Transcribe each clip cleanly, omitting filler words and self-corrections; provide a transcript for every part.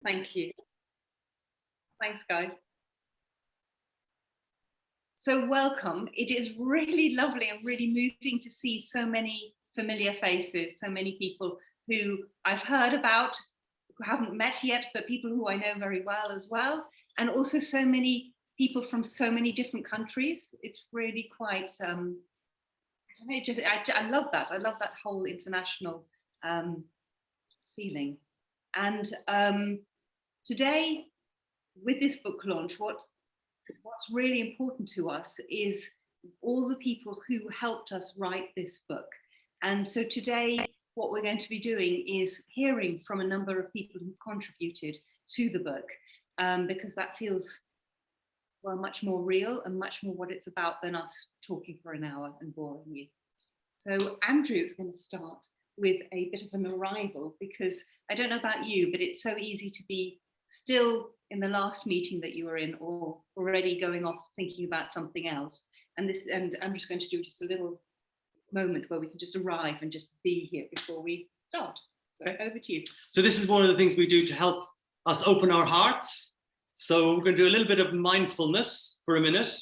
Thank you. Thanks, guys. So welcome. It is really lovely and really moving to see so many familiar faces, so many people who I've heard about, who haven't met yet, but people who I know very well as well. And also so many people from so many different countries. It's really quite, I don't know, I love that. I love that whole international feeling. And today, with this book launch, what's really important to us is all the people who helped us write this book. And so today, what we're going to be doing is hearing from a number of people who contributed to the book, because that feels, well, much more real and much more what it's about than us talking for an hour and boring you. So Andrew is going to start with a bit of an arrival, because I don't know about you, but it's so easy to be still in the last meeting that you were in, or already going off thinking about something else. And I'm just going to do just a little moment where we can just arrive and just be here before we start. So over to you. So this is one of the things we do to help us open our hearts. So we're going to do a little bit of mindfulness for a minute.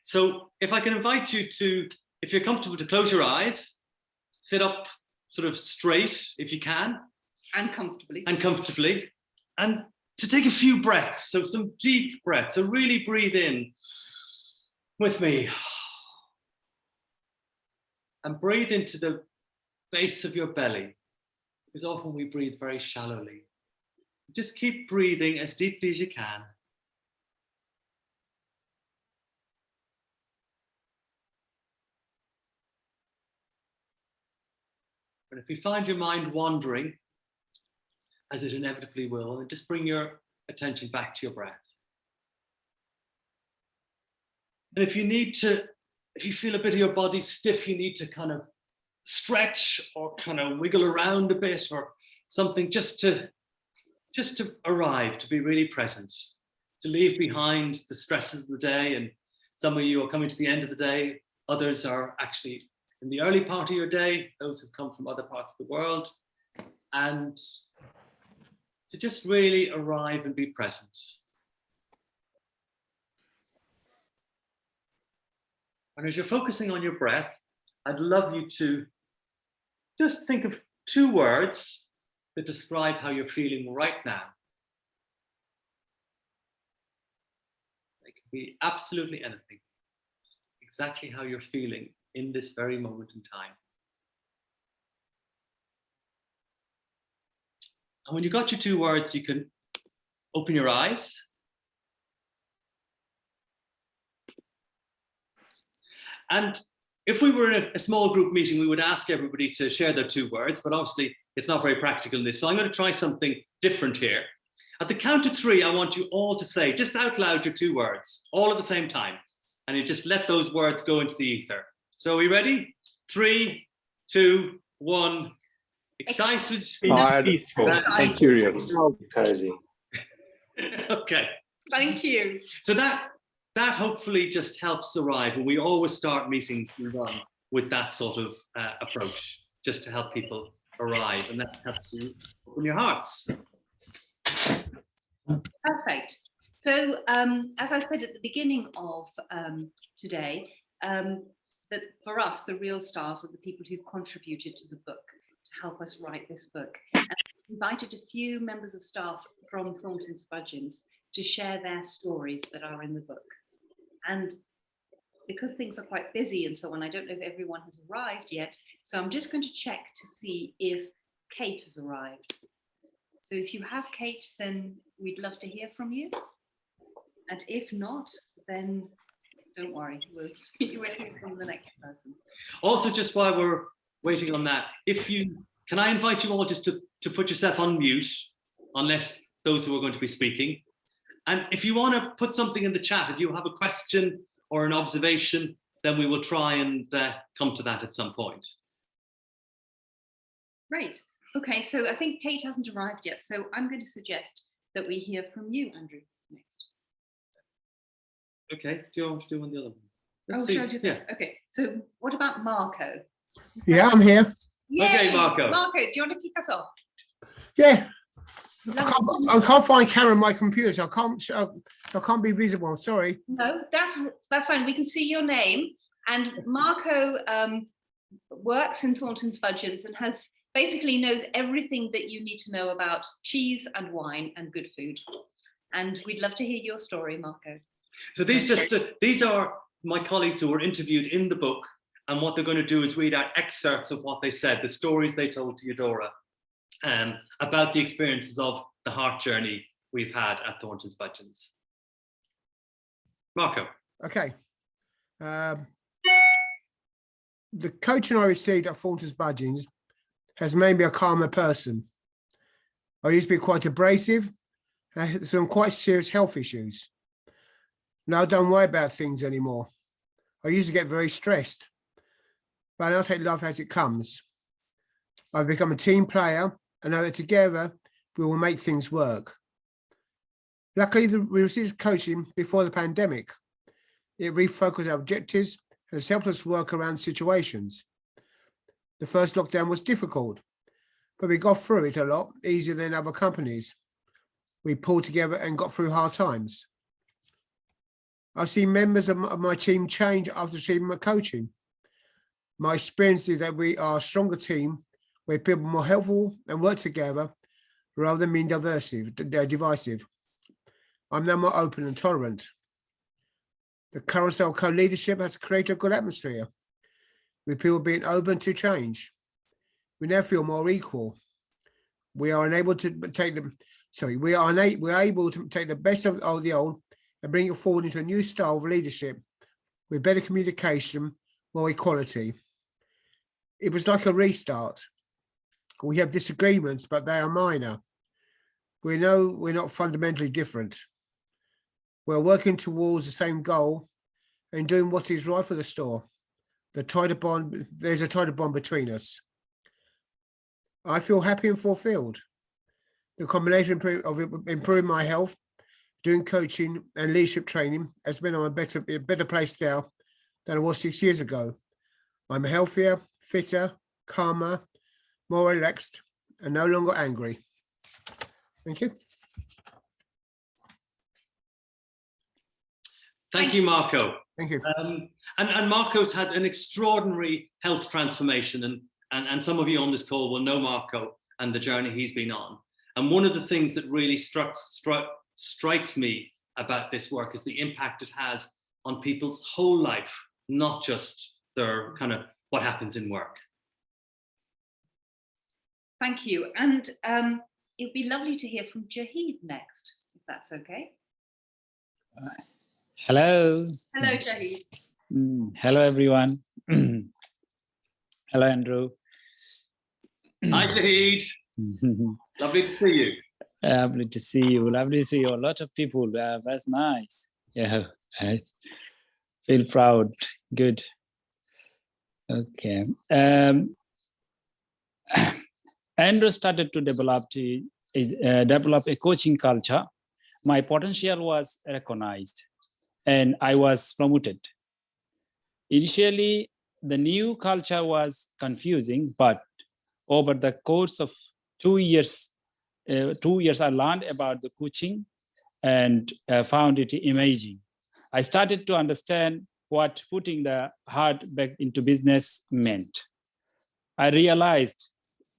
So if I can invite you to, if you're comfortable, to close your eyes, sit up sort of straight if you can. And comfortably. And to take a few breaths, so some deep breaths, so really breathe in with me. And breathe into the base of your belly, because often we breathe very shallowly. Just keep breathing as deeply as you can. And if you find your mind wandering, as it inevitably will, and just bring your attention back to your breath. And if you need to, if you feel a bit of your body stiff, you need to kind of stretch or kind of wiggle around a bit or something, just to arrive, to be really present, to leave behind the stresses of the day. And some of you are coming to the end of the day, others are actually in the early part of your day, those have come from other parts of the world, and to just really arrive and be present. And as you're focusing on your breath, I'd love you to just think of 2 words that describe how you're feeling right now. They can be absolutely anything, just exactly how you're feeling in this very moment in time. And when you've got your 2 words, you can open your eyes. And if we were in a small group meeting, we would ask everybody to share their 2 words, but obviously it's not very practical in this. So I'm going to try something different here. At the count of 3, I want you all to say, just out loud, your 2 words, all at the same time. And you just let those words go into the ether. So are we ready? 3, 2, 1. Excited, peaceful, and curious. Cozy. Okay. Thank you. So that hopefully just helps arrive. And we always start meetings we run with that sort of approach, just to help people arrive, and that helps you open your hearts. Perfect. So as I said at the beginning of today, that for us, the real stars are the people who've contributed to the book, to help us write this book. And I invited a few members of staff from Thornton Spudgeons to share their stories that are in the book. And because things are quite busy and so on, I don't know if everyone has arrived yet. So I'm just going to check to see if Kate has arrived. So if you have Kate, then we'd love to hear from you. And if not, then don't worry, we'll hear from the next person. Also, just while we're waiting on that, can I invite you all just to put yourself on mute, unless those who are going to be speaking. And if you want to put something in the chat, if you have a question or an observation, then we will try and come to that at some point. Great. Okay, so I think Kate hasn't arrived yet, so I'm going to suggest that we hear from you, Andrew, next. Okay, do you want to do one of the other ones? Shall I do that? Yeah. Okay, so what about Marco? Yeah, I'm here. Yay! Okay, Marco. Marco, do you want to kick us off? Yeah. I can't find camera on my computer, so I can't be visible. I'm sorry. No, that's fine. We can see your name. And Marco works in Thornton's Fudgeons and basically knows everything that you need to know about cheese and wine and good food. And we'd love to hear your story, Marco. So these are my colleagues who were interviewed in the book, and what they're going to do is read out excerpts of what they said, the stories they told to Eudora about the experiences of the heart journey we've had at Thornton's Fudgeons. Marco. Okay. The coaching I received at Thornton's Fudgeons has made me a calmer person. I used to be quite abrasive, I had some quite serious health issues. Now I don't worry about things anymore. I used to get very stressed, but I take life as it comes. I've become a team player and know that together we will make things work. Luckily, we received coaching before the pandemic. It refocused our objectives and has helped us work around situations. The first lockdown was difficult, but we got through it a lot easier than other companies. We pulled together and got through hard times. I've seen members of my team change after receiving my coaching. My experience is that we are a stronger team where people are more helpful and work together rather than being divisive. I'm now more open and tolerant. The current style of co-leadership has created a good atmosphere with people being open to change. We now feel more equal. We are able to take the best of the old and bring it forward into a new style of leadership with better communication, more equality. It was like a restart. We have disagreements, but they are minor. We know we're not fundamentally different. We're working towards the same goal and doing what is right for the store. There's a tighter bond between us. I feel happy and fulfilled. The combination of improving my health, doing coaching and leadership training has been on a better place now than I was 6 years ago. I'm healthier, fitter, calmer, more relaxed, and no longer angry. Thank you. Thank you, Marco. Thank you. And Marco's had an extraordinary health transformation, and some of you on this call will know Marco and the journey he's been on. And one of the things that really strikes me about this work is the impact it has on people's whole life, not just their kind of what happens in work. Thank you. And it'd be lovely to hear from Jahid next, if that's okay. Hello. Hello, Jahid. Hello, everyone. Hello, Andrew. Hi, Jahid. Lovely to see you. Lovely to see you. Lovely to see you. A lot of people. That's nice. Yeah, I feel proud. Good. Okay. Andrew started to develop a coaching culture. My potential was recognized and I was promoted. Initially, the new culture was confusing, but over the course of 2 years, I learned about the coaching and found it amazing. I started to understand what putting the heart back into business meant. I realized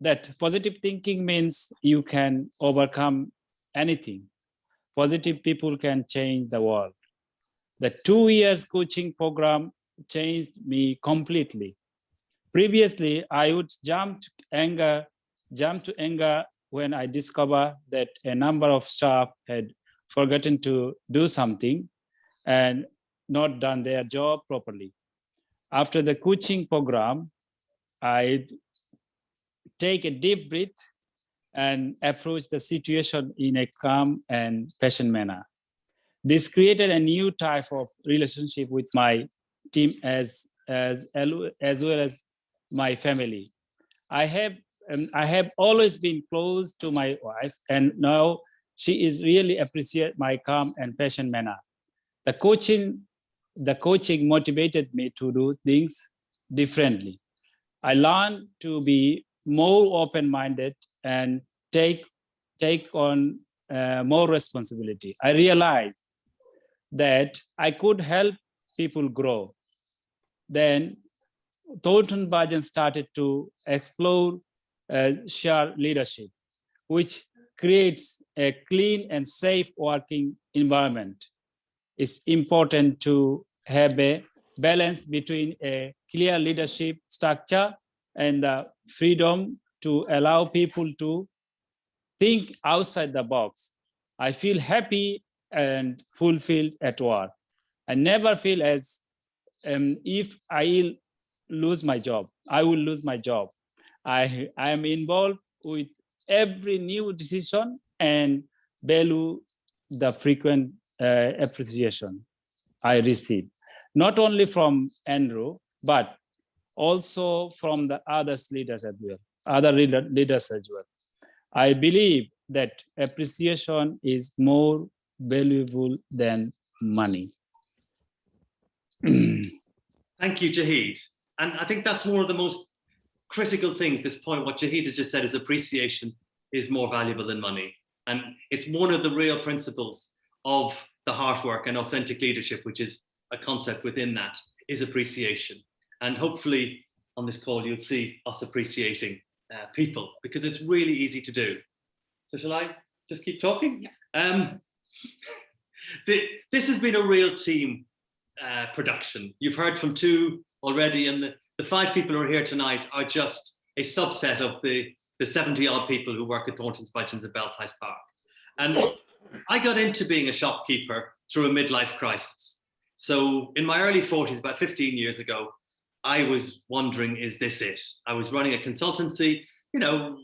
that positive thinking means you can overcome anything. Positive people can change the world. The 2 years coaching program changed me completely. Previously, I would jump to anger when I discovered that a number of staff had forgotten to do something and not done their job properly. After the coaching program, I take a deep breath and approach the situation in a calm and patient manner. This created a new type of relationship with my team as well as my family. I have always been close to my wife, and now she is really appreciate my calm and patient manner. The coaching motivated me to do things differently. I learned to be more open-minded and take take on more responsibility. I realized that I could help people grow. Then Thornton Budgen started to explore shared leadership, which creates a clean and safe working environment. It's important to have a balance between a clear leadership structure and the freedom to allow people to think outside the box. I feel happy and fulfilled at work. I never feel as if I lose my job. I will lose my job. I am involved with every new decision and value the frequent appreciation I receive, not only from Andrew, but also from the other leaders as well, leaders as well. I believe that appreciation is more valuable than money. Thank you, Jahid. And I think that's one of the most critical things, this point, what Jahid has just said, is appreciation is more valuable than money. And it's one of the real principles of the heart work and authentic leadership, which is a concept within that, is appreciation. And hopefully on this call, you'll see us appreciating people, because it's really easy to do. So shall I just keep talking? Yeah. This has been a real team production. You've heard from two already, and the 5 people who are here tonight are just a subset of the 70 odd people who work at Thornton's Budgens at Belsize Park. And I got into being a shopkeeper through a midlife crisis. So in my early 40s, about 15 years ago, I was wondering, is this it? I was running a consultancy, you know,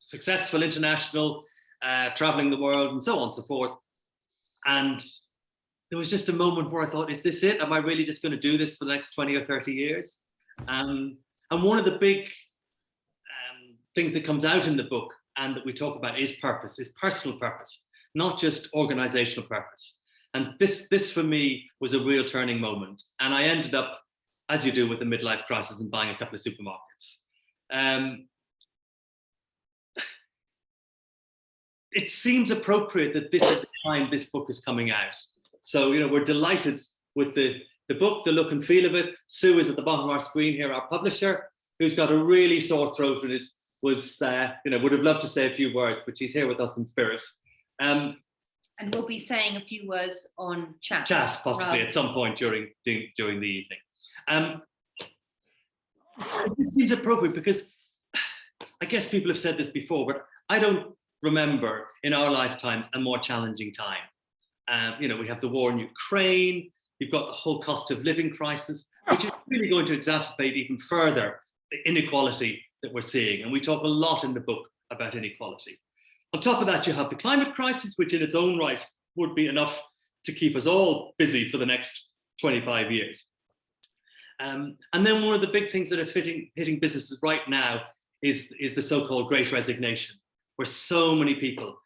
successful, international, traveling the world and so on and so forth. And there was just a moment where I thought, is this it? Am I really just going to do this for the next 20 or 30 years? And one of the big things that comes out in the book and that we talk about is purpose, is personal purpose, not just organizational purpose. And this for me was a real turning moment. And I ended up, as you do with the midlife crisis, and buying a couple of supermarkets. It seems appropriate that this is the time this book is coming out. So, you know, we're delighted with the book, the look and feel of it. Sue is at the bottom of our screen here, our publisher, who's got a really sore throat and would have loved to say a few words, but she's here with us in spirit. And we'll be saying a few words on chat. Chat, possibly, at some point during the evening. This seems appropriate because I guess people have said this before, but I don't remember in our lifetimes a more challenging time. You know, we have the war in Ukraine, you've got the whole cost of living crisis, which is really going to exacerbate even further the inequality that we're seeing. And we talk a lot in the book about inequality. On top of that, you have the climate crisis, which in its own right would be enough to keep us all busy for the next 25 years. And then one of the big things that are hitting businesses right now is the so-called Great Resignation, where so many people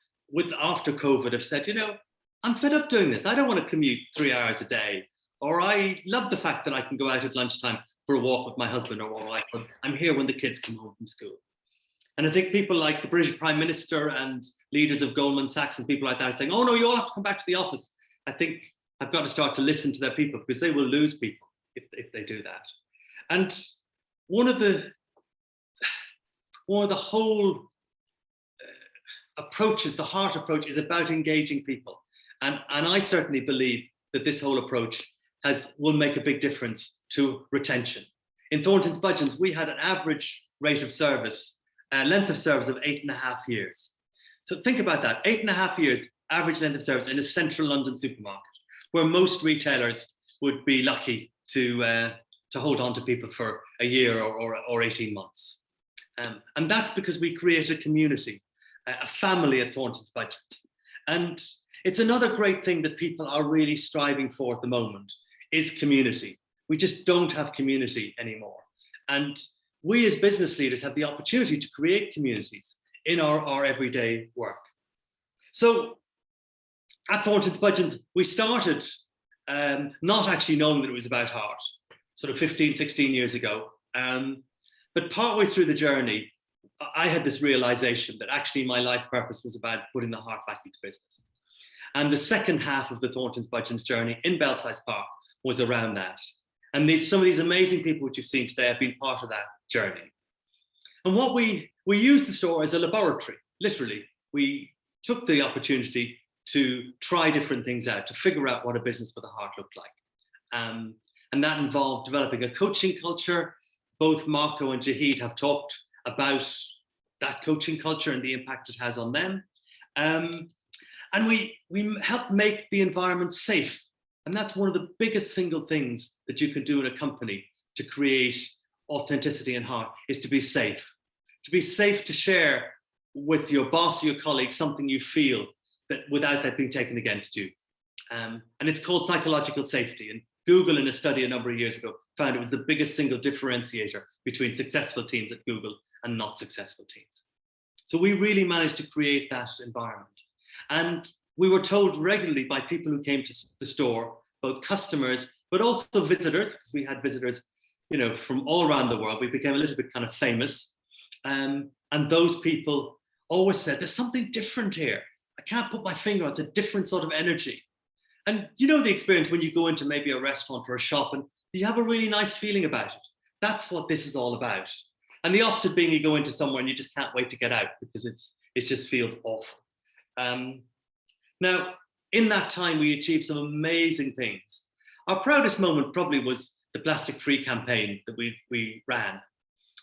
after COVID have said, you know, I'm fed up doing this. I don't want to commute 3 hours a day, or I love the fact that I can go out at lunchtime for a walk with my husband or wife, but I'm here when the kids come home from school. And I think people like the British Prime Minister and leaders of Goldman Sachs and people like that are saying, oh no, you all have to come back to the office. I think I've got to start to listen to their people, because they will lose people if they do that. And one of the whole approaches, the heart approach, is about engaging people. And I certainly believe that this whole approach will make a big difference to retention. In Thornton's Budgens, we had an average rate of service, length of service of 8.5 years. So think about that, 8.5 years, average length of service in a central London supermarket, where most retailers would be lucky to hold on to people for a year or 18 months. And that's because we created a community, a family at Thornton's Budgens. And it's another great thing that people are really striving for at the moment, is community. We just don't have community anymore. And we as business leaders have the opportunity to create communities in our everyday work. So at Thornton's Budgens, we started not actually knowing that it was about heart, sort of 15, 16 years ago. But partway through the journey, I had this realization that actually my life purpose was about putting the heart back into business. And the second half of the Thorntons Budgeons journey in Belsize Park was around that. And some of these amazing people which you've seen today have been part of that journey. And what we used the store as a laboratory, literally. We took the opportunity to try different things out, to figure out what a business with a heart looked like. And that involved developing a coaching culture. Both Marco and Jahid have talked about that coaching culture and the impact it has on them. And we help make the environment safe. And that's one of the biggest single things that you can do in a company to create authenticity and heart, is to be safe. To be safe to share with your boss or your colleagues something you feel that without that being taken against you. And it's called psychological safety. And Google, in a study a number of years ago, found it was the biggest single differentiator between successful teams at Google and not successful teams. So we really managed to create that environment. And we were told regularly by people who came to the store, both customers, but also visitors, because we had visitors, from all around the world. We became a little bit kind of famous. And those people always said, there's something different here. I can't put my finger on it. It's a different sort of energy. And the experience when you go into maybe a restaurant or a shop and you have a really nice feeling about it. That's what this is all about. And the opposite being you go into somewhere and you just can't wait to get out because it just feels awful. Now, in that time, we achieved some amazing things. Our proudest moment probably was the plastic-free campaign that we ran,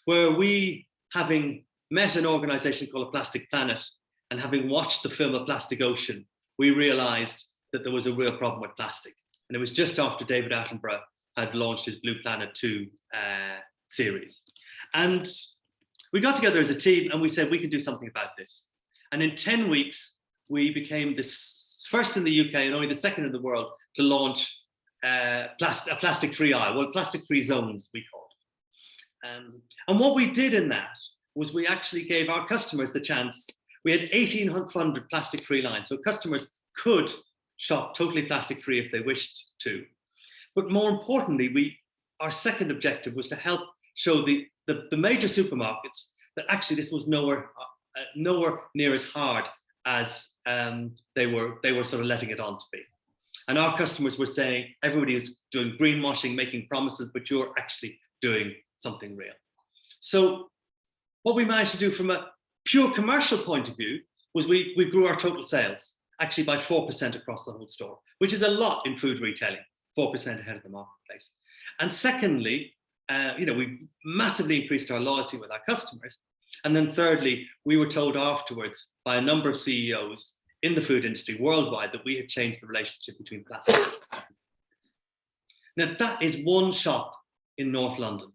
where we, having met an organization called A Plastic Planet and having watched the film A Plastic Ocean, we realized that there was a real problem with plastic. And it was just after David Attenborough had launched his Blue Planet 2 series. And we got together as a team and we said, we can do something about this. And in 10 weeks, we became this first in the UK and only the second in the world to launch a plastic-free aisle, well, plastic-free zones, we called it. And what we did in that was we actually gave our customers the chance. We had 1,800 plastic-free lines, so customers could shop totally plastic-free if they wished to. But more importantly, our second objective was to help show the major supermarkets that actually this was nowhere near as hard as they were sort of letting it on to be. And our customers were saying, everybody is doing greenwashing, making promises, but you're actually doing something real. So what we managed to do from a pure commercial point of view was we grew our total sales actually by 4% across the whole store, which is a lot in food retailing, 4% ahead of the marketplace. And secondly, we massively increased our loyalty with our customers. And then thirdly, we were told afterwards by a number of CEOs in the food industry worldwide that we had changed the relationship between plastic and food. Now that is one shop in North London.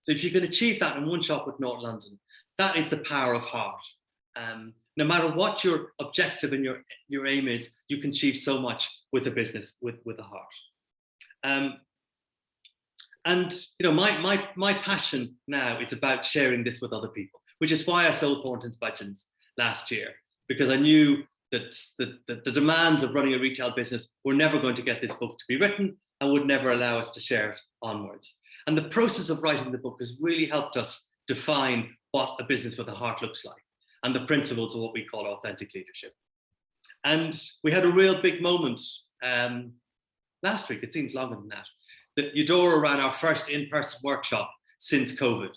So if you can achieve that in one shop with North London, that is the power of heart. No matter what your objective and your aim is, you can achieve so much with a business with a heart. My passion now is about sharing this with other people, which is why I sold Thorntons Budgeons last year, because I knew that the demands of running a retail business were never going to get this book to be written and would never allow us to share it onwards. And the process of writing the book has really helped us define what a business with a heart looks like and the principles of what we call authentic leadership. And we had a real big moment last week, it seems longer than that Eudora ran our first in-person workshop since COVID.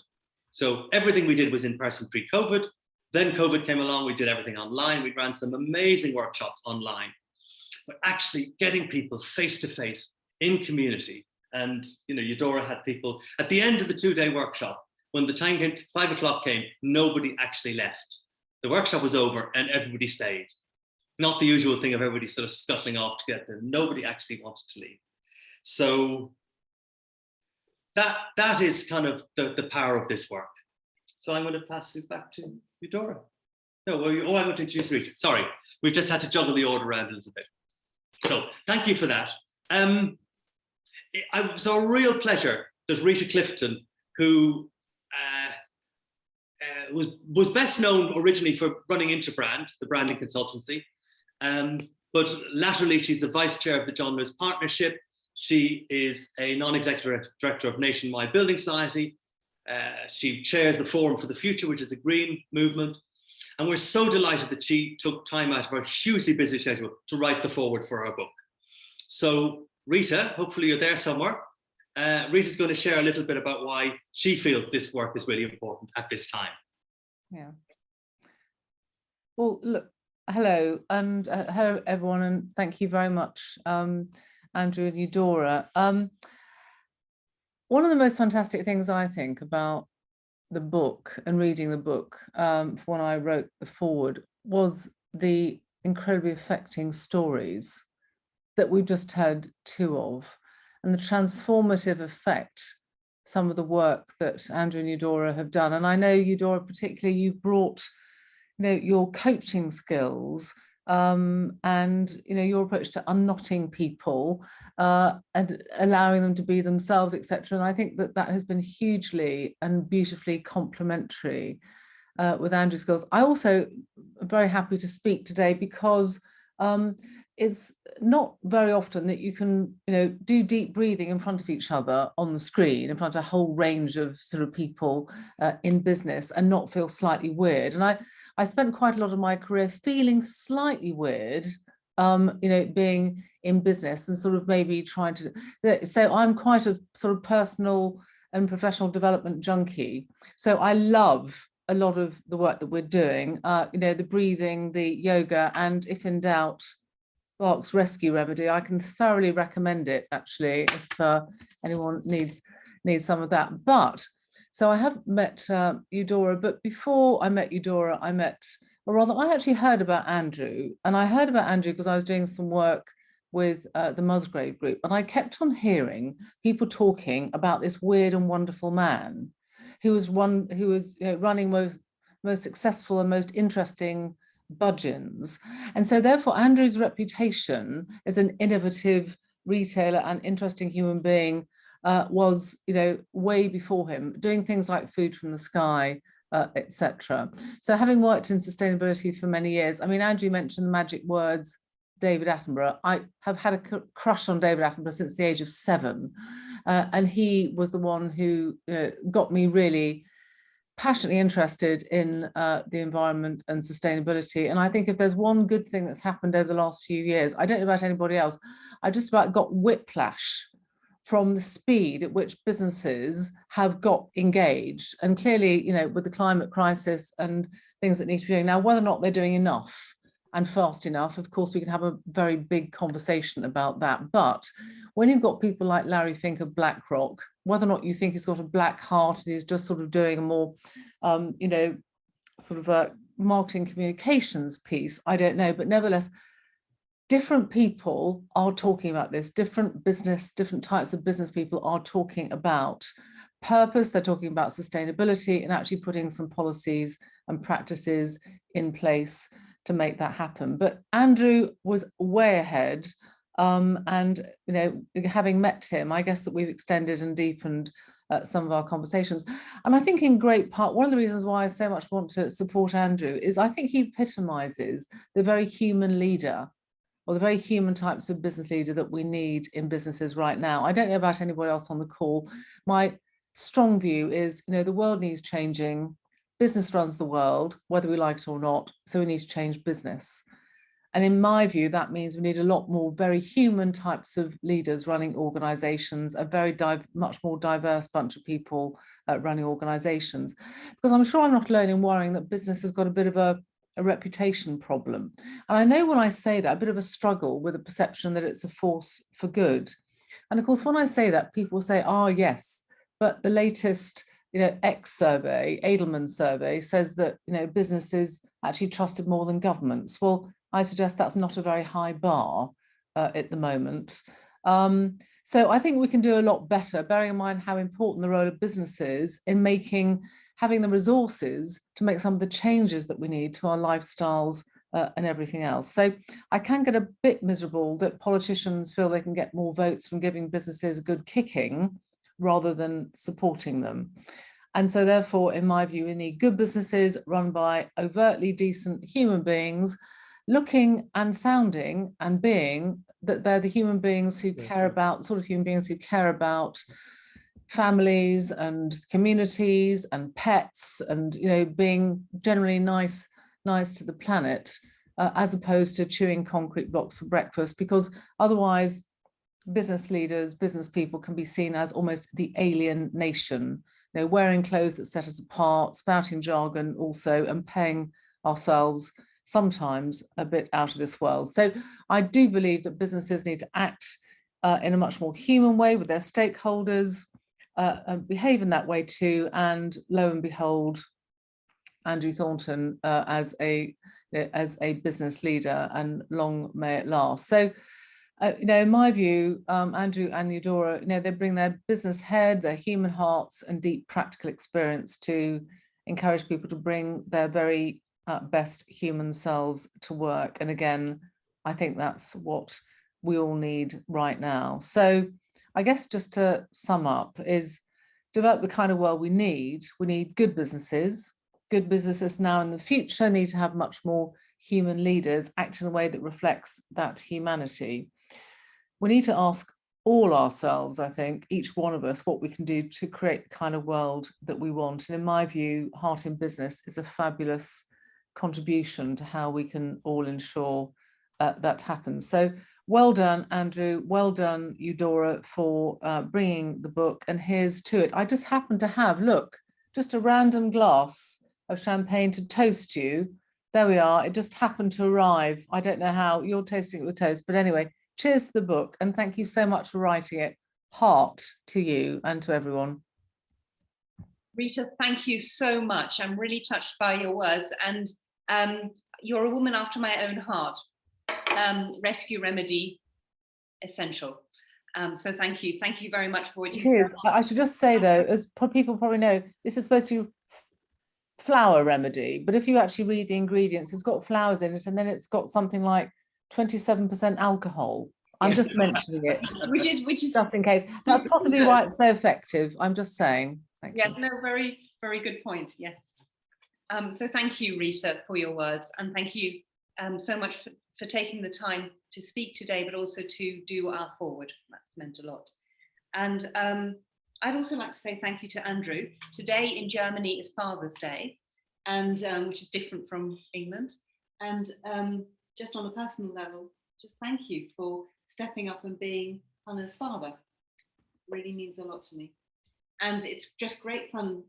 So everything we did was in person pre-COVID. Then COVID came along, we did everything online. We ran some amazing workshops online, but actually getting people face-to-face in community. And Eudora had people at the end of the 2-day workshop, when the time came, 5 o'clock came, nobody actually left. The workshop was over and everybody stayed. Not the usual thing of everybody sort of scuttling off to get there. Nobody actually wanted to leave. So that is kind of the power of this work. So I'm going to pass it back to Eudora. No, I'm going to introduce Rita. Sorry, we've just had to juggle the order around a little bit. So thank you for that. It was a real pleasure that Rita Clifton, who was best known originally for running Interbrand, the branding consultancy, but latterly she's the vice chair of the John Lewis Partnership. She is a non-executive director of Nationwide Building Society, She chairs the Forum for the Future, which is a green movement. And we're so delighted that she took time out of her hugely busy schedule to write the foreword for our book. So Rita, hopefully you're there somewhere. Rita's going to share a little bit about why she feels this work is really important at this time. Yeah. Well, look, hello, and hello everyone, and thank you very much, Andrew and Eudora. One of the most fantastic things I think about the book and reading the book when I wrote the foreword was the incredibly affecting stories that we've just heard two of, and the transformative effect some of the work that Andrew and Eudora have done. And I know, Eudora, particularly, you've brought, your coaching skills and your approach to unknotting people and allowing them to be themselves, etc. And I think that that has been hugely and beautifully complementary with Andrew's skills. I also am very happy to speak today because it's not very often that you can, do deep breathing in front of each other on the screen, in front of a whole range of sort of people in business and not feel slightly weird. And I spent quite a lot of my career feeling slightly weird, being in business and sort of maybe trying to, so I'm quite a sort of personal and professional development junkie. So I love a lot of the work that we're doing, the breathing, the yoga, and if in doubt, Bach's Rescue Remedy. I can thoroughly recommend it, actually, if anyone needs some of that. But so I have met Eudora, but before I met Eudora, I actually heard about Andrew, and I heard about Andrew because I was doing some work with the Musgrave Group, and I kept on hearing people talking about this weird and wonderful man who was running most successful and most interesting budgeons. And so therefore Andrew's reputation as an innovative retailer and interesting human being was way before him, doing things like Food from the Sky, etc. So having worked in sustainability for many years, I mean, Andrew mentioned the magic words David Attenborough. I have had a crush on David Attenborough since the age of 7, and he was the one who got me really passionately interested in the environment and sustainability. And I think if there's one good thing that's happened over the last few years, I don't know about anybody else, I just about got whiplash from the speed at which businesses have got engaged. And clearly, with the climate crisis and things that need to be doing now, whether or not they're doing enough and fast enough, of course, we can have a very big conversation about that. But when you've got people like Larry Fink of BlackRock, whether or not you think he's got a black heart and he's just sort of doing a more, sort of a marketing communications piece, I don't know. But nevertheless, different people are talking about this, different types of business people are talking about purpose, they're talking about sustainability and actually putting some policies and practices in place to make that happen. But Andrew was way ahead. And having met him, I guess that we've extended and deepened some of our conversations. And I think in great part, one of the reasons why I so much want to support Andrew is I think he epitomizes the very human leader, or the very human types of business leader that we need in businesses right now. I don't know about anybody else on the call. My strong view is, the world needs changing. Business runs the world, whether we like it or not. So we need to change business. And in my view, that means we need a lot more very human types of leaders running organizations, a very much more diverse bunch of people running organizations. Because I'm sure I'm not alone in worrying that business has got a bit of a reputation problem. And I know when I say that, a bit of a struggle with the perception that it's a force for good. And of course, when I say that, people say, oh, yes, but the latest X survey, Edelman survey, says that business is actually trusted more than governments. Well, I suggest that's not a very high bar at the moment. So I think we can do a lot better, bearing in mind how important the role of business is in having the resources to make some of the changes that we need to our lifestyles and everything else. So I can get a bit miserable that politicians feel they can get more votes from giving businesses a good kicking rather than supporting them. And so therefore, in my view, we need good businesses run by overtly decent human beings, looking and sounding and being that they're the human beings who care about, sort of human beings who care about families and communities and pets, and being generally nice to the planet, as opposed to chewing concrete blocks for breakfast, because otherwise business leaders, business people can be seen as almost the alien nation, wearing clothes that set us apart, spouting jargon also, and paying ourselves sometimes a bit out of this world. So I do believe that businesses need to act in a much more human way with their stakeholders, and behave in that way too. And lo and behold, Andrew Thornton as a business leader, and long may it last. So in my view, Andrew and Eudora, they bring their business head, their human hearts and deep practical experience to encourage people to bring their very best human selves to work. And again, I think that's what we all need right now. So I guess just to sum up is develop the kind of world we need. We need good businesses. Good businesses now and in the future need to have much more human leaders act in a way that reflects that humanity. We need to ask all ourselves, I think, each one of us, what we can do to create the kind of world that we want. And in my view, Heart in Business is a fabulous contribution to how we can all ensure that happens. So well done, Andrew. Well done, Eudora, for bringing the book. And here's to it. I just happen to have, look, just a random glass of champagne to toast you. There we are. It just happened to arrive. I don't know how you're tasting it with toast, but anyway, cheers to the book. And thank you so much for writing it. Heart to you and to everyone. Rita, thank you so much. I'm really touched by your words. And you're a woman after my own heart. Rescue Remedy, essential. So thank you. Thank you very much for what you said. It is. I should just say though, as people probably know, this is supposed to be flower remedy, but if you actually read the ingredients, it's got flowers in it, and then it's got something like 27% alcohol. I'm just mentioning it, which is just in case. That's possibly why it's so effective. I'm just saying. Thank you. No, very, very good point. Yes. So thank you, Rita, for your words, and thank you so much for taking the time to speak today, but also to do our forward. That's meant a lot. And I'd also like to say thank you to Andrew. Today in Germany is Father's Day, and which is different from England. And just on a personal level, just thank you for stepping up and being Hannah's father. It really means a lot to me. And it's just great fun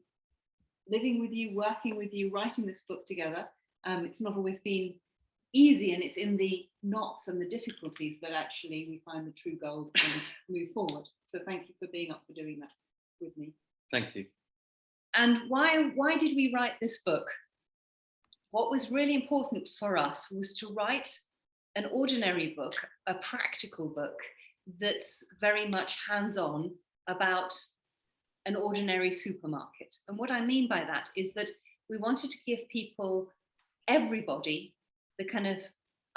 living with you, working with you, writing this book together. It's not always been easy, and it's in the knots and the difficulties that actually we find the true gold and move forward. So thank you for being up for doing that with me. Thank you. And why did we write this book? What was really important for us was to write an ordinary book, a practical book that's very much hands-on about an ordinary supermarket. And what I mean by that is that we wanted to give people, everybody, the kind of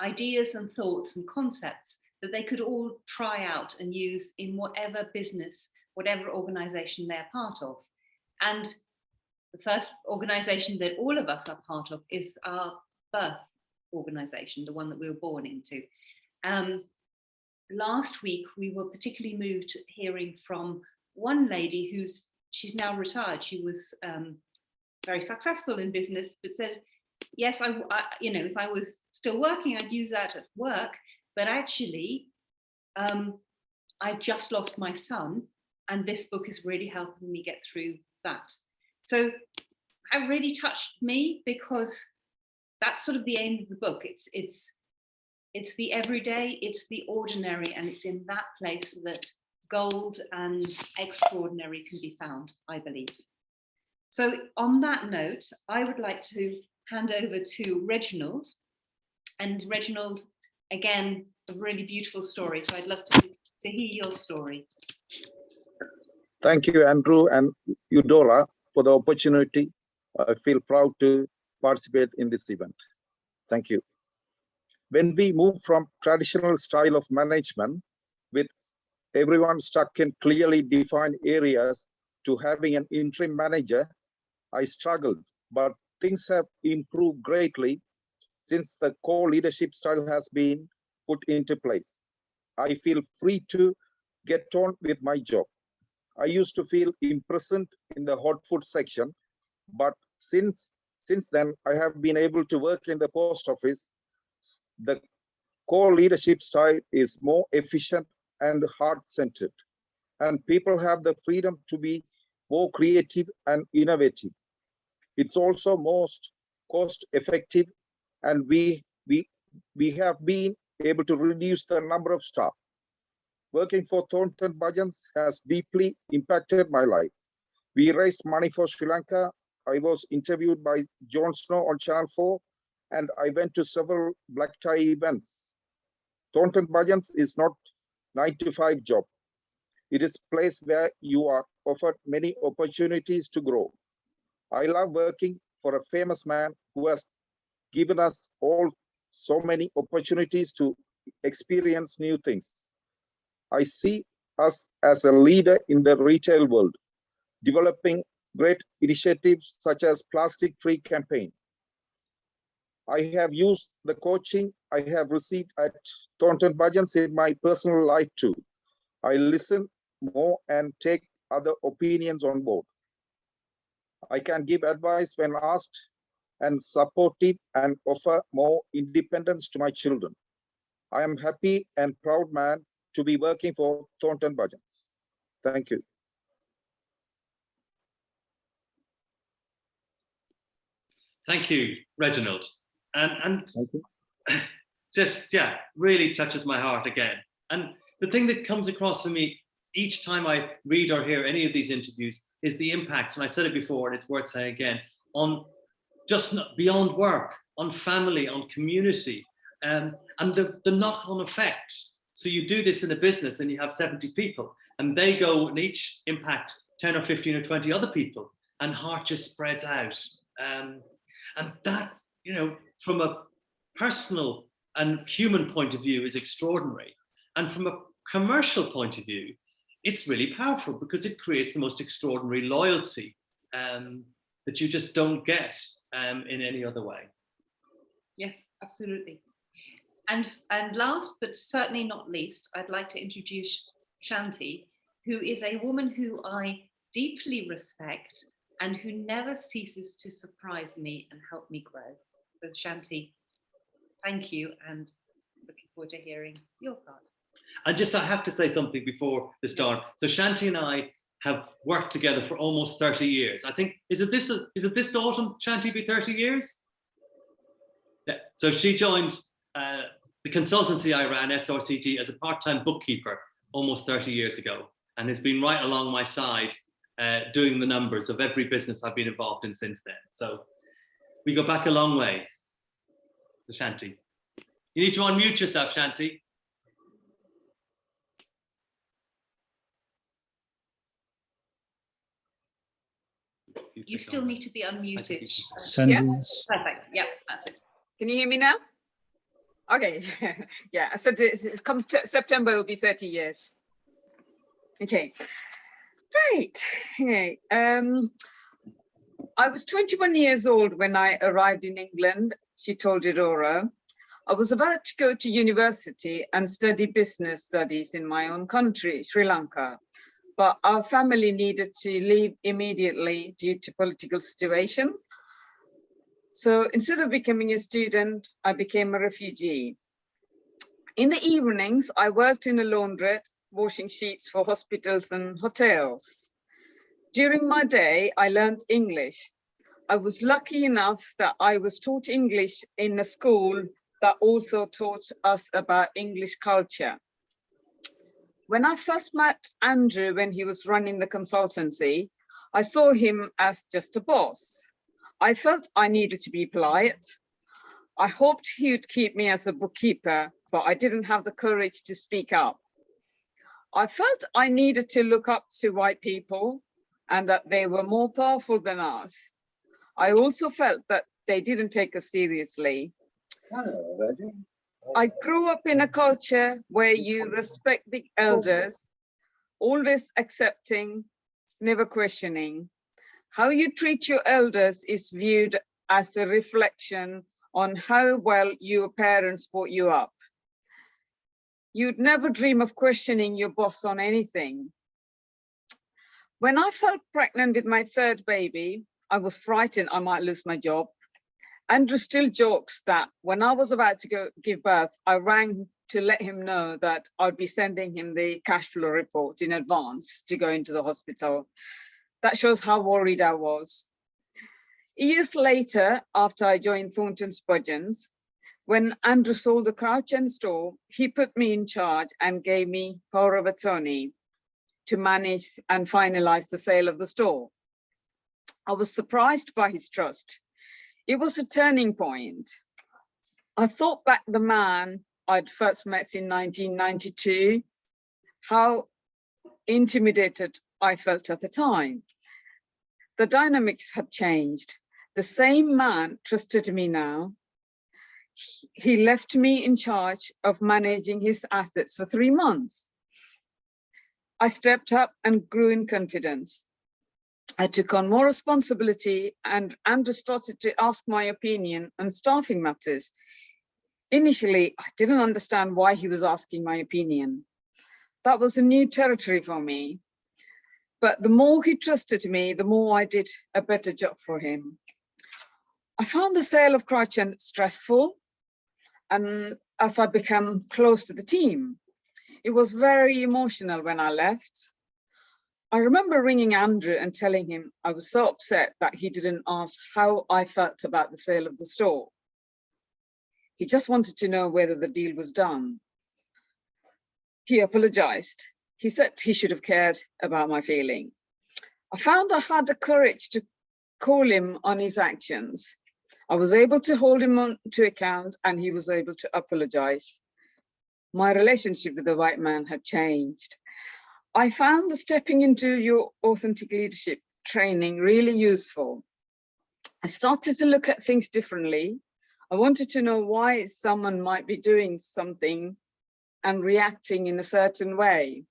ideas and thoughts and concepts that they could all try out and use in whatever business, whatever organization they're part of. And the first organization that all of us are part of is our birth organization, the one that we were born into. Last week, we were particularly moved hearing from one lady she's now retired. She was very successful in business, but said, yes, I if I was still working, I'd use that at work, but actually, I just lost my son, and this book is really helping me get through that. So it really touched me, because that's sort of the aim of the book. It's the everyday, it's the ordinary, and it's in that place that gold and extraordinary can be found, I believe. So on that note, I would like to hand over to Reginald. And Reginald, again, a really beautiful story. So I'd love to hear your story. Thank you, Andrew and Eudora, for the opportunity. I feel proud to participate in this event. Thank you. When we move from traditional style of management with everyone stuck in clearly defined areas to having an interim manager, I struggled, but things have improved greatly since the core leadership style has been put into place. I feel free to get on with my job. I used to feel imprisoned in the hot food section, but since then, I have been able to work in the post office. The core leadership style is more efficient and heart-centered, and people have the freedom to be more creative and innovative. It's also most cost-effective, and we have been able to reduce the number of staff. Working for Thornton Budgeons has deeply impacted my life. We raised money for Sri Lanka. I was interviewed by Jon Snow on Channel 4, and I went to several black tie events. Thornton Budgeons is not 9-to-5 job. It is a place where you are offered many opportunities to grow. I love working for a famous man who has given us all so many opportunities to experience new things. I see us as a leader in the retail world, developing great initiatives such as plastic-free campaign. I have used the coaching I have received at Thornton Budgeons in my personal life too. I listen more and take other opinions on board. I can give advice when asked and supportive and offer more independence to my children. I am happy and proud man to be working for Thornton Budgeons. Thank you. Thank you, Reginald. And Thank you. just, yeah, really touches my heart again. And the thing that comes across for me each time I read or hear any of these interviews is the impact, and I said it before and it's worth saying again, on just beyond work, on family, on community, and the knock-on effect. So you do this in a business and you have 70 people and they go and each impact 10 or 15 or 20 other people, and heart just spreads out. And that, you know, from a personal and human point of view is extraordinary. And from a commercial point of view, it's really powerful because it creates the most extraordinary loyalty that you just don't get in any other way. Yes, absolutely. And last but certainly not least, I'd like to introduce Shanti, who is a woman who I deeply respect and who never ceases to surprise me and help me grow. So Shanti, thank you, and looking forward to hearing your part. And just, I have to say something before the start. So Shanti and I have worked together for almost 30 years. I think, is it this autumn, Shanti, be 30 years? Yeah. So she joined the consultancy I ran, SRCG, as a part-time bookkeeper almost 30 years ago, and has been right along my side doing the numbers of every business I've been involved in since then. So we go back a long way. So Shanti. You need to unmute yourself, Shanti. You still need to be unmuted. Sandals. Perfect. Yeah, that's it. Can you hear me now? Okay. Yeah, so come September, it'll be 30 years. Okay, great. Okay. I was 21 years old when I arrived in England, she told Aurora. I was about to go to university and study business studies in my own country, Sri Lanka. But our family needed to leave immediately due to political situation. So instead of becoming a student, I became a refugee. In the evenings, I worked in a laundrette, washing sheets for hospitals and hotels. During my day, I learned English. I was lucky enough that I was taught English in a school that also taught us about English culture. When I first met Andrew when he was running the consultancy, I saw him as just a boss. I felt I needed to be polite. I hoped he would keep me as a bookkeeper, but I didn't have the courage to speak up. I felt I needed to look up to white people and that they were more powerful than us. I also felt that they didn't take us seriously. I grew up in a culture where you respect the elders, always accepting, never questioning. How you treat your elders is viewed as a reflection on how well your parents brought you up. You'd never dream of questioning your boss on anything. When I felt pregnant with my third baby, I was frightened I might lose my job. Andrew still jokes that when I was about to go give birth, I rang to let him know that I'd be sending him the cash flow report in advance to go into the hospital. That shows how worried I was. Years later, after I joined Thornton's Budgeons, when Andrew sold the Crouch End store, he put me in charge and gave me power of attorney to manage and finalize the sale of the store. I was surprised by his trust. It was a turning point. I thought back the man I'd first met in 1992, how intimidated I felt at the time. The dynamics had changed. The same man trusted me now. He left me in charge of managing his assets for 3 months. I stepped up and grew in confidence. I took on more responsibility and Andrew started to ask my opinion on staffing matters. Initially, I didn't understand why he was asking my opinion. That was a new territory for me. But the more he trusted me, the more I did a better job for him. I found the sale of Crouch End stressful, and as I became close to the team, it was very emotional when I left. I remember ringing Andrew and telling him I was so upset that he didn't ask how I felt about the sale of the store. He just wanted to know whether the deal was done. He apologized. He said he should have cared about my feeling. I found I had the courage to call him on his actions. I was able to hold him on to account and he was able to apologize. My relationship with the white man had changed. I found the stepping into your authentic leadership training really useful. I started to look at things differently. I wanted to know why someone might be doing something and reacting in a certain way.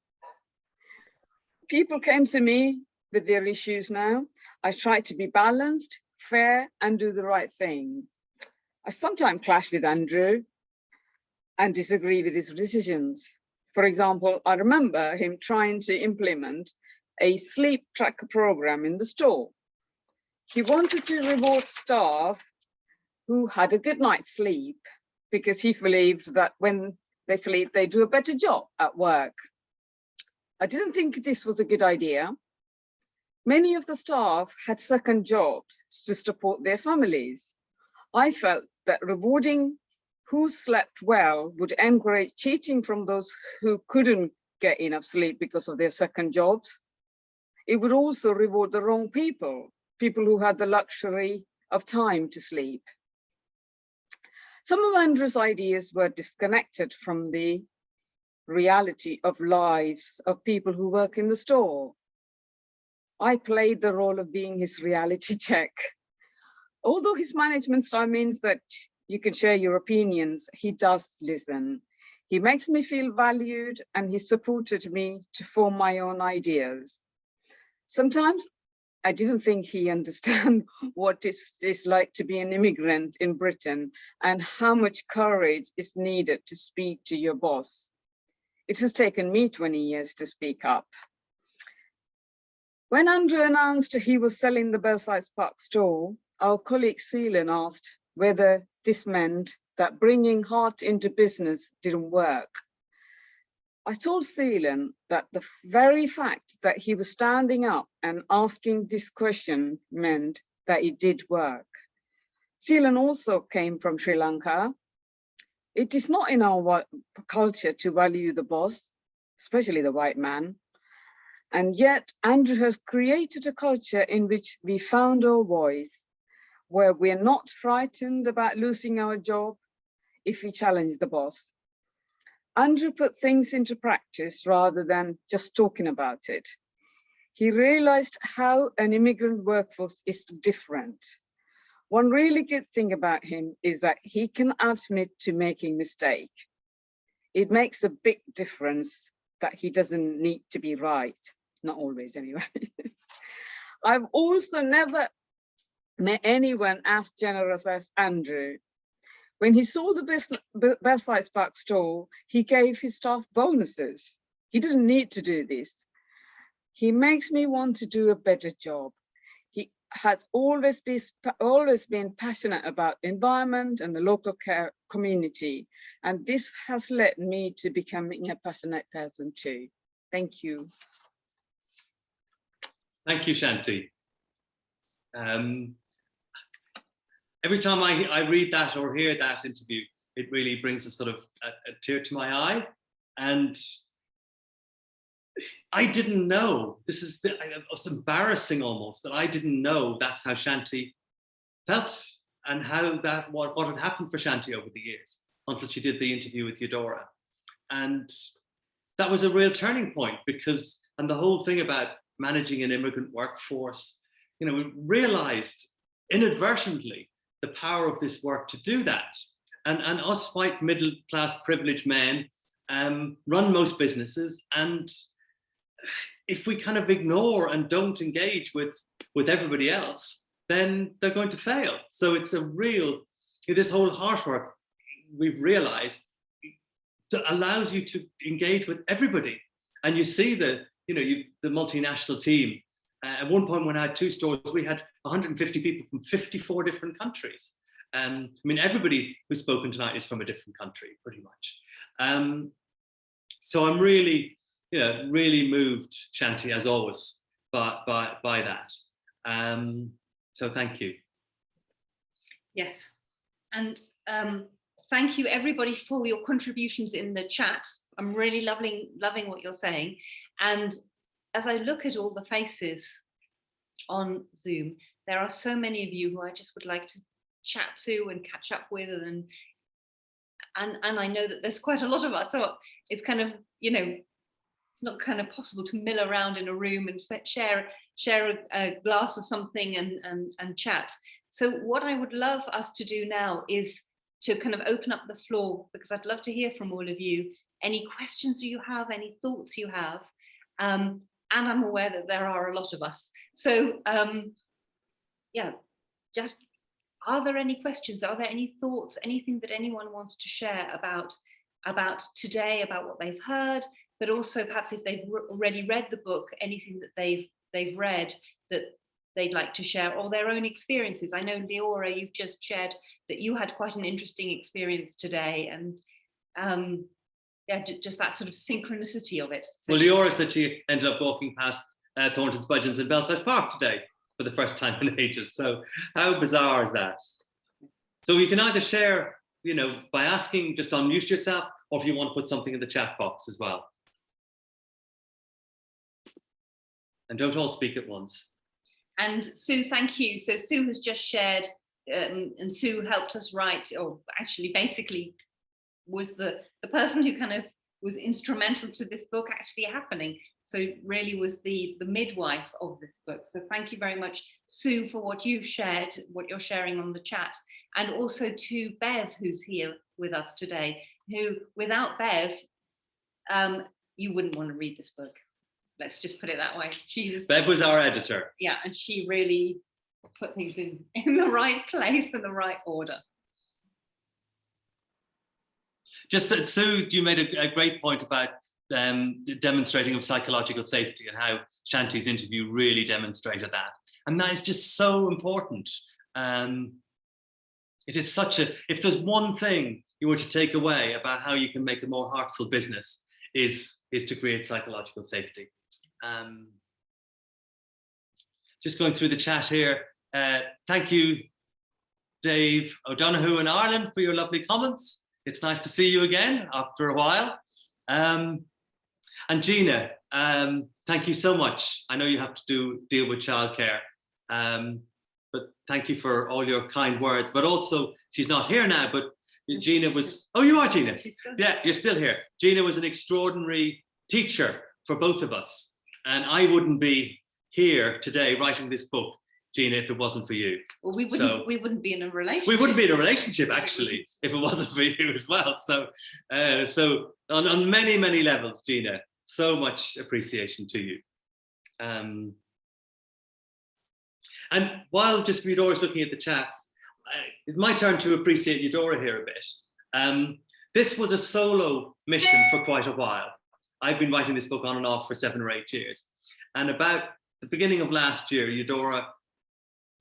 People came to me with their issues now. I tried to be balanced, fair, and do the right thing. I sometimes clash with Andrew and disagree with his decisions. For example, I remember him trying to implement a sleep tracker program in the store. He wanted to reward staff who had a good night's sleep because he believed that when they sleep, they do a better job at work. I didn't think this was a good idea. Many of the staff had second jobs to support their families. I felt that rewarding who slept well would encourage cheating from those who couldn't get enough sleep because of their second jobs. It would also reward the wrong people, people who had the luxury of time to sleep. Some of Andrew's ideas were disconnected from the reality of lives of people who work in the store. I played the role of being his reality check. Although his management style means that you can share your opinions, he does listen. He makes me feel valued and he supported me to form my own ideas. Sometimes I didn't think he understood what it is like to be an immigrant in Britain and how much courage is needed to speak to your boss. It has taken me 20 years to speak up. When Andrew announced he was selling the Belsize Park store, our colleague Seelan asked whether this meant that bringing heart into business didn't work. I told Seelan that the very fact that he was standing up and asking this question meant that it did work. Seelan also came from Sri Lanka. It is not in our culture to value the boss, especially the white man. And yet Andrew has created a culture in which we found our voice, where we're not frightened about losing our job if we challenge the boss. Andrew put things into practice rather than just talking about it. He realized how an immigrant workforce is different. One really good thing about him is that he can admit to making mistakes. It makes a big difference that he doesn't need to be right. Not always anyway. I've also never met anyone as generous as Andrew. When he sold the Belsize Park store, he gave his staff bonuses. He didn't need to do this. He makes me want to do a better job. He has always been passionate about environment and the local care community. And this has led me to becoming a passionate person too. Thank you. Thank you, Shanti. Every time I read that or hear that interview, it really brings a sort of a tear to my eye. And I didn't know, it's embarrassing almost that I didn't know that's how Shanti felt and how what had happened for Shanti over the years until she did the interview with Eudora. And that was a real turning point because, and the whole thing about managing an immigrant workforce, you know, we realized inadvertently the power of this work to do that. And us white middle-class privileged men run most businesses, and if we kind of ignore and don't engage with everybody else, then they're going to fail. So it's a real, this whole heart work we've realized that allows you to engage with everybody. And you see the multinational team. At one point when I had 2 stores, we had 150 people from 54 different countries. I mean, everybody who's spoken tonight is from a different country, pretty much. So I'm really, really moved, Shanti, as always, by that. So thank you. Yes, and thank you everybody for your contributions in the chat. I'm really loving what you're saying. And as I look at all the faces on Zoom, there are so many of you who I just would like to chat to and catch up with, and I know that there's quite a lot of us, so it's kind of, it's not kind of possible to mill around in a room and share a glass of something and chat. So what I would love us to do now is to kind of open up the floor, because I'd love to hear from all of you, any questions you have, any thoughts you have, and I'm aware that there are a lot of us. So yeah, just, are there any questions? Are there any thoughts, anything that anyone wants to share about today, about what they've heard, but also perhaps if they've already read the book, anything that they've read that they'd like to share, or their own experiences. I know, Leora, you've just shared that you had quite an interesting experience today, and yeah, just that sort of synchronicity of it. So, well, Leora said she ended up walking past Thornton's Budgeons in Belsize Park today for the first time in ages. So how bizarre is that? So you can either share, by asking, just unmute yourself, or if you want to put something in the chat box as well. And don't all speak at once. And Sue, thank you. So Sue has just shared, and Sue helped us write, or actually basically was the person who kind of was instrumental to this book actually happening. So really was the midwife of this book. So thank you very much, Sue, for what you've shared, what you're sharing on the chat, and also to Bev, who's here with us today, who without Bev, you wouldn't want to read this book. Let's just put it that way. Bev was our editor. Yeah, and she really put things in the right place and the right order. Just that, Sue, you made a great point about demonstrating of psychological safety, and how Shanti's interview really demonstrated that. And that is just so important. It is such a, if there's one thing you were to take away about how you can make a more heartful business, is to create psychological safety. Just going through the chat here. Thank you, Dave O'Donoghue in Ireland, for your lovely comments. It's nice to see you again after a while. And Gina, thank you so much. I know you have to deal with childcare, but thank you for all your kind words. But also, she's not here now, but Gina was, oh, you are, Gina. Yeah, you're still here. Gina was an extraordinary teacher for both of us. And I wouldn't be here today writing this book, Gina, if it wasn't for you. Well, we wouldn't be in a relationship. We wouldn't be in a relationship, actually, if it wasn't for you as well. So, so on many, many levels, Gina, so much appreciation to you. And while just Eudora's looking at the chats, it's my turn to appreciate Eudora here a bit. This was a solo mission for quite a while. I've been writing this book on and off for 7 or 8 years. And about the beginning of last year, Eudora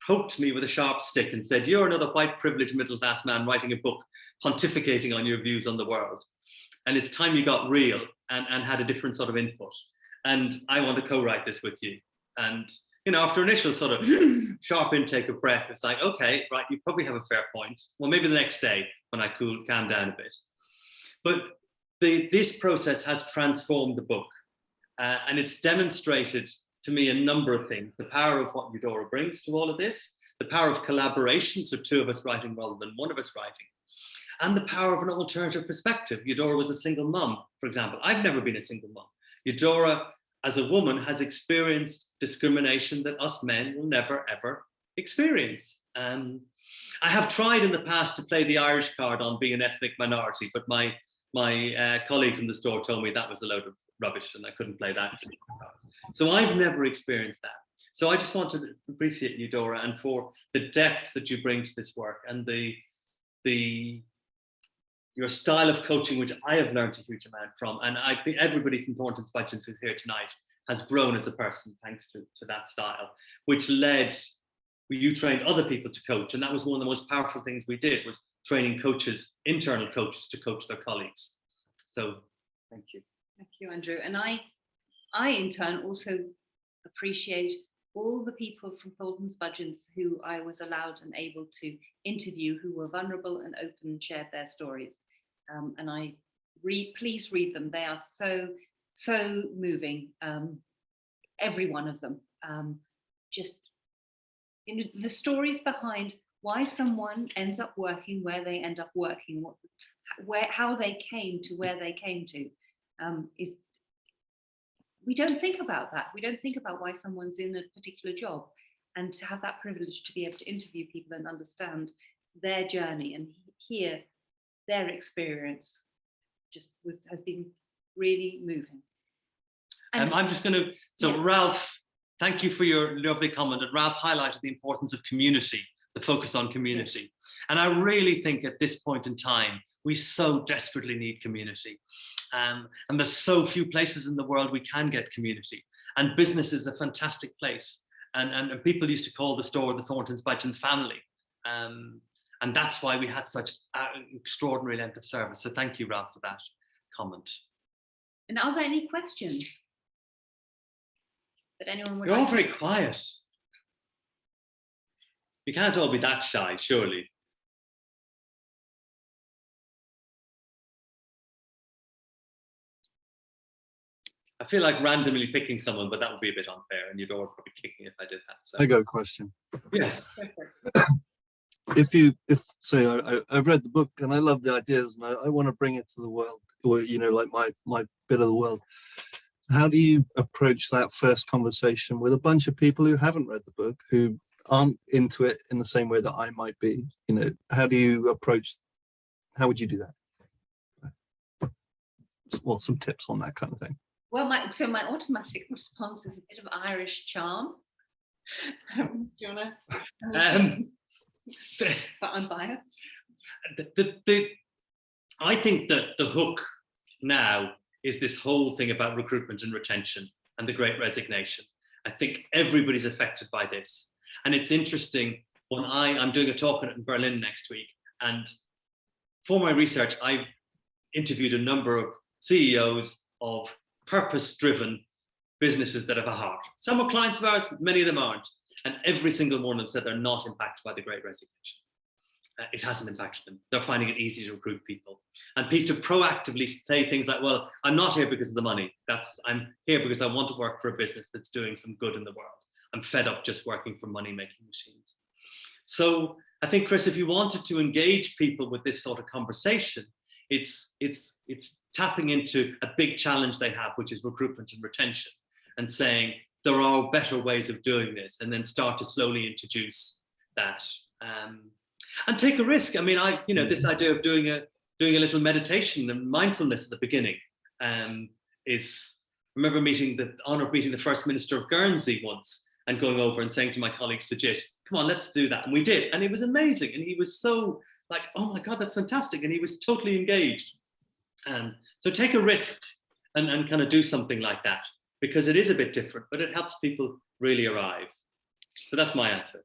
poked me with a sharp stick and said, "You're another white privileged middle-class man writing a book pontificating on your views on the world. And it's time you got real and had a different sort of input. And I want to co-write this with you." And, you know, after initial sort of sharp intake of breath, it's like, okay, right, you probably have a fair point. Well, maybe the next day when I calm down a bit. But this process has transformed the book. And it's demonstrated to me a number of things: the power of what Eudora brings to all of this, the power of collaboration, so two of us writing rather than one of us writing, and the power of an alternative perspective. Eudora was a single mum, for example. I've never been a single mum. Eudora, as a woman, has experienced discrimination that us men will never, ever experience. I have tried in the past to play the Irish card on being an ethnic minority, but my colleagues in the store told me that was a load of rubbish and I couldn't play that. So I've never experienced that. So I just want to appreciate Eudora and for the depth that you bring to this work and your style of coaching, which I have learned a huge amount from. And I think everybody from Thornton's Budgeons who's here tonight has grown as a person thanks to that style, which led, you trained other people to coach. And that was one of the most powerful things we did, was training coaches, internal coaches, to coach their colleagues. So thank you. Thank you, Andrew. And I in turn also appreciate all the people from Thornton's Budgeons who I was allowed and able to interview, who were vulnerable and open and shared their stories. And please read them. They are so moving. Every one of them. Just the stories behind why someone ends up working where they end up working, how they came to where they came to, is. We don't think about that. We don't think about why someone's in a particular job, and to have that privilege to be able to interview people and understand their journey and hear their experience has been really moving. And I'm just going to, yeah. Ralph, thank you for your lovely comment. And Ralph highlighted the importance of community, the focus on community. Yes. And I really think at this point in time, we so desperately need community. And there's so few places in the world we can get community. And business is a fantastic place. And people used to call the store the Thornton's Budgeons family. And that's why we had such an extraordinary length of service. So thank you, Ralph, for that comment. And are there any questions that anyone would You're like? all very quiet. You can't all be that shy, surely. I feel like randomly picking someone, but that would be a bit unfair, and you'd all probably kick me if I did that. So. I got a question. Yes. If say I've read the book and I love the ideas and I want to bring it to the world, or like my bit of the world, how do you approach that first conversation with a bunch of people who haven't read the book, who aren't into it in the same way that I might be? How do you approach? How would you do that? Well, some tips on that kind of thing. Well, my automatic response is a bit of Irish charm. Do you want to? But I'm biased. I think that the hook now is this whole thing about recruitment and retention and the Great Resignation. I think everybody's affected by this. And it's interesting, when I'm doing a talk in Berlin next week, and for my research, I've interviewed a number of CEOs of purpose-driven businesses that have a heart. Some are clients of ours, many of them aren't. And every single one of them said they're not impacted by the Great Resignation. It hasn't impacted them. They're finding it easy to recruit people. And people to proactively say things like, well, I'm not here because of the money. I'm here because I want to work for a business that's doing some good in the world. I'm fed up just working for money-making machines. So I think, Chris, if you wanted to engage people with this sort of conversation, it's tapping into a big challenge they have, which is recruitment and retention, and saying there are better ways of doing this, and then start to slowly introduce that. And take a risk. I mean, this idea of doing a little meditation and mindfulness at the beginning is. I remember the honor of meeting the First Minister of Guernsey once, and going over and saying to my colleague Sajid, "Come on, let's do that," and we did, and it was amazing. And he was so like, "Oh my God, that's fantastic," and he was totally engaged. So take a risk and kind of do something like that. because it is a bit different, but it helps people really arrive. So that's my answer.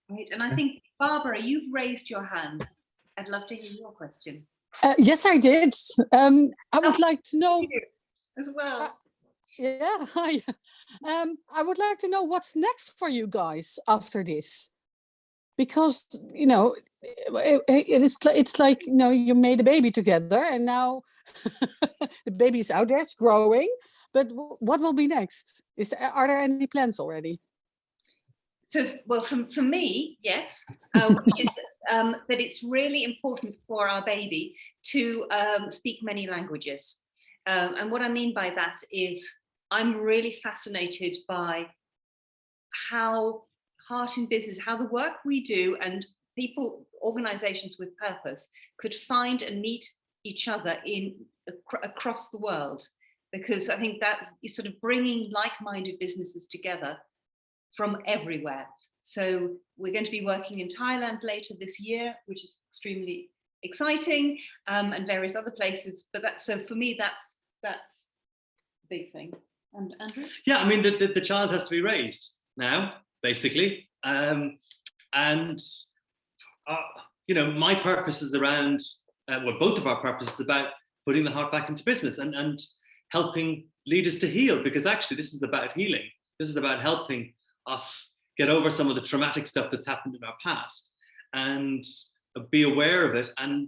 Right, and I think, Barbara, you've raised your hand. I'd love to hear your question. Yes, I did. I would like to know. As well. Yeah, hi. I would like to know what's next for you guys after this, because you know it's like you made a baby together, and now the baby's out there, it's growing. But what will be next? Are there any plans already? So, well, for me, yes, which is that it's really important for our baby to speak many languages. And what I mean by that is I'm really fascinated by how Heart in Business, how the work we do and people, organizations with purpose could find and meet each other across the world. Because I think that is sort of bringing like-minded businesses together from everywhere. So we're going to be working in Thailand later this year, which is extremely exciting, and various other places. But so for me, that's a big thing. And Andrew? Yeah, I mean, the child has to be raised now, basically. My purpose is around, both of our purposes is about putting the heart back into business and helping leaders to heal, because actually this is about healing. This is about helping us get over some of the traumatic stuff that's happened in our past and be aware of it and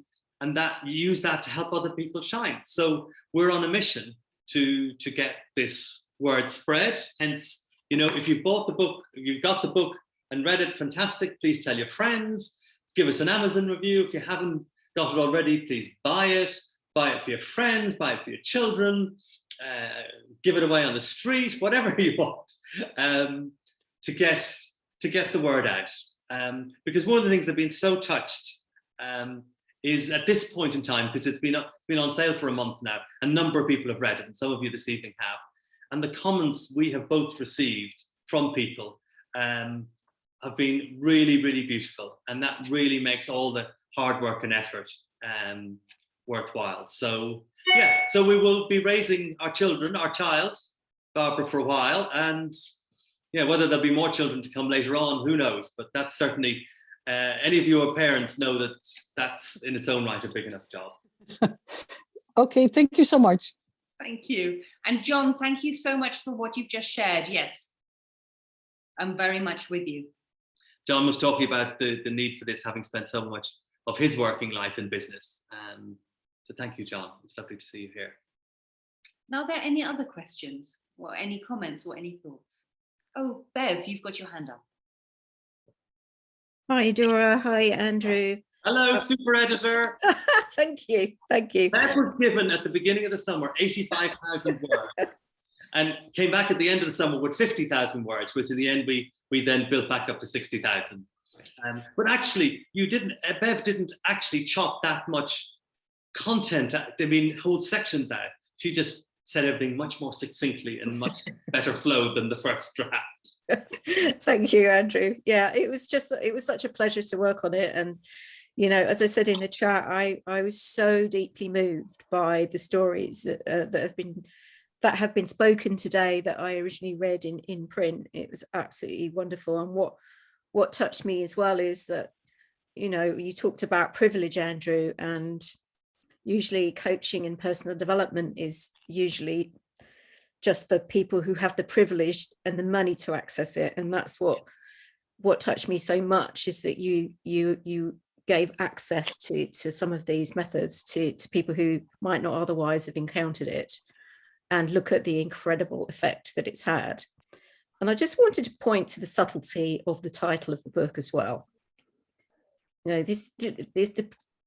that use that to help other people shine. So we're on a mission to get this word spread. Hence, if you bought the book, you've got the book and read it, fantastic. Please tell your friends, give us an Amazon review. If you haven't got it already, please buy it for your friends, buy it for your children, give it away on the street, whatever you want, to get the word out. Because one of the things I've been so touched is at this point in time, because it's been on sale for a month now, a number of people have read it, and some of you this evening have. And the comments we have both received from people have been really, really beautiful. And that really makes all the hard work and effort worthwhile. So yeah, so we will be raising our child, Barbara, for a while. And yeah, whether there'll be more children to come later on, who knows? But that's certainly, any of you who are parents know that that's in its own right a big enough job. Okay, thank you so much. Thank you. And John, thank you so much for what you've just shared. Yes, I'm very much with you. John was talking about the need for this, having spent so much of his working life in business. So thank you, John. It's lovely to see you here. Now, are there any other questions or any comments or any thoughts? Oh, Bev, you've got your hand up. Hi, Dora. Hi, Andrew. Hello, super editor. Thank you. Thank you. Bev was given at the beginning of the summer 85,000 words and came back at the end of the summer with 50,000 words, which in the end we then built back up to 60,000. But actually, Bev didn't actually chop that much content, whole sections out. She just said everything much more succinctly and much better flow than the first draft. Thank you, Andrew. Yeah, it was such a pleasure to work on it. And, as I said in the chat, I was so deeply moved by the stories that have been spoken today that I originally read in print. It was absolutely wonderful. And what touched me as well is that, you talked about privilege, Andrew, and usually coaching and personal development is usually just for people who have the privilege and the money to access it. And that's what touched me so much, is that you gave access to some of these methods to people who might not otherwise have encountered it, and look at the incredible effect that it's had. And I just wanted to point to the subtlety of the title of the book as well.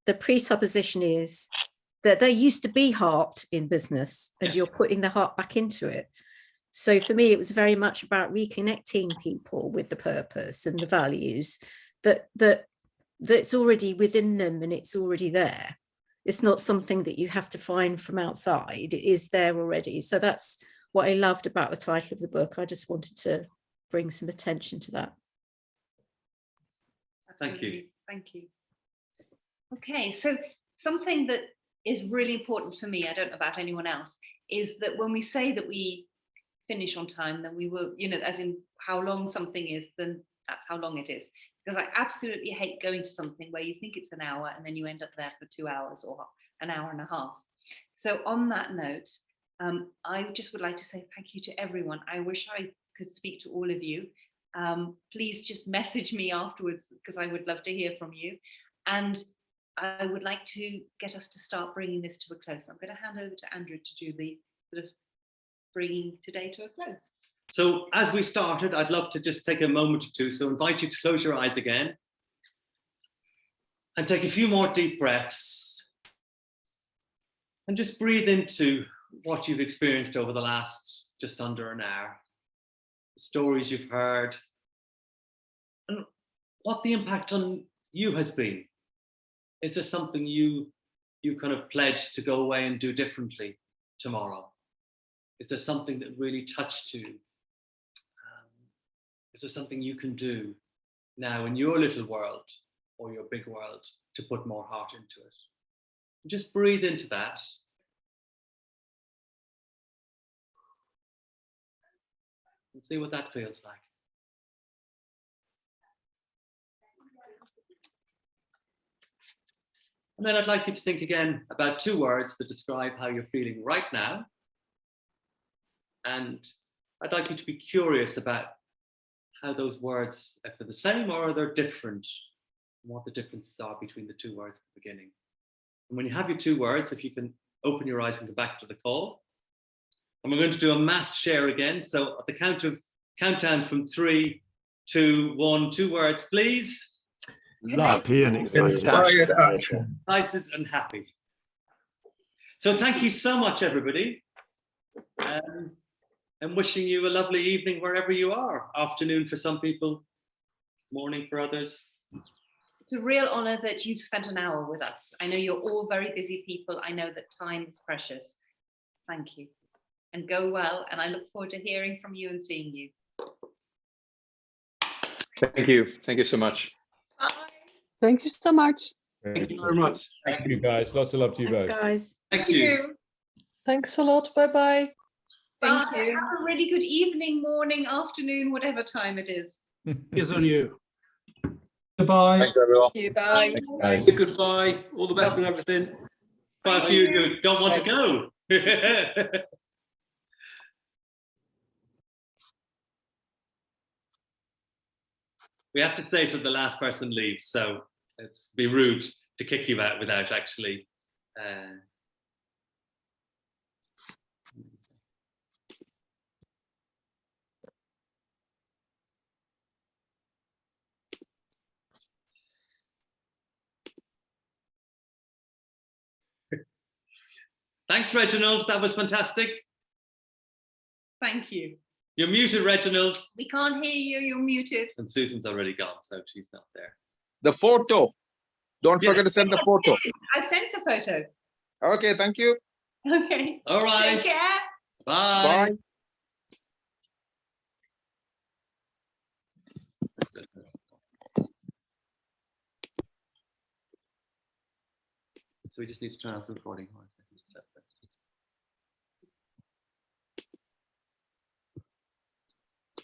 The presupposition is that there used to be heart in business, and you're putting the heart back into it. So for me, it was very much about reconnecting people with the purpose and the values that's already within them, and it's already there. It's not something that you have to find from outside. It is there already. So that's what I loved about the title of the book. I just wanted to bring some attention to that. Thank you. Thank you. Okay, so something that is really important for me, I don't know about anyone else, is that when we say that we finish on time, then we will, you know, as in how long something is, then that's how long it is. Because I absolutely hate going to something where you think it's an hour and then you end up there for 2 hours or an hour and a half. So on that note, I just would like to say thank you to everyone. I wish I could speak to all of you. Please just message me afterwards, because I would love to hear from you. And I would like to get us to start bringing this to a close. I'm going to hand over to Andrew to do the sort of bringing today to a close. So as we started, I'd love to just take a moment or two. So invite you to close your eyes again and take a few more deep breaths and just breathe into what you've experienced over the last just under an hour, the stories you've heard, and what the impact on you has been. Is there something you kind of pledged to go away and do differently tomorrow? Is there something that really touched you? Is there something you can do now in your little world or your big world to put more heart into it? And just breathe into that. And see what that feels like. And then I'd like you to think again about 2 words that describe how you're feeling right now. And I'd like you to be curious about how those words, if they're the same or they're different, and what the differences are between the 2 words at the beginning. And when you have your 2 words, if you can open your eyes and go back to the call. And we're going to do a mass share again. So at the countdown from 3, 2, 1, 2 words, please. Happy and Inspired action. Excited and happy. So thank you so much, everybody. And wishing you a lovely evening wherever you are. Afternoon for some people, morning for others. It's a real honor that you've spent an hour with us. I know you're all very busy people. I know that time is precious. Thank you. And go well. And I look forward to hearing from you and seeing you. Thank you. Thank you so much. Bye. Thank you so much. Thank you very much. Thank you, guys. Lots of love to you Thanks, both. guys. Thank you. Thanks a lot. Bye-bye. Thank Bye. you. Have a really good evening, morning, afternoon, whatever time it is. Here's on you. Goodbye. Thanks, everyone. Thank you. Bye. Guys. Goodbye. All the best and everything. Quite a few who don't want to go. We have to stay till the last person leaves, so it's be rude to kick you out without actually. Thanks, Reginald. That was fantastic. Thank you. You're muted, Reginald. We can't hear you. You're muted. And Susan's already gone, so she's not there. The photo. Don't Yes. forget to send the photo. I've sent the photo. Okay, thank you. Okay. All right. Take care. Bye. Bye. So we just need to turn off the recording. 1 second.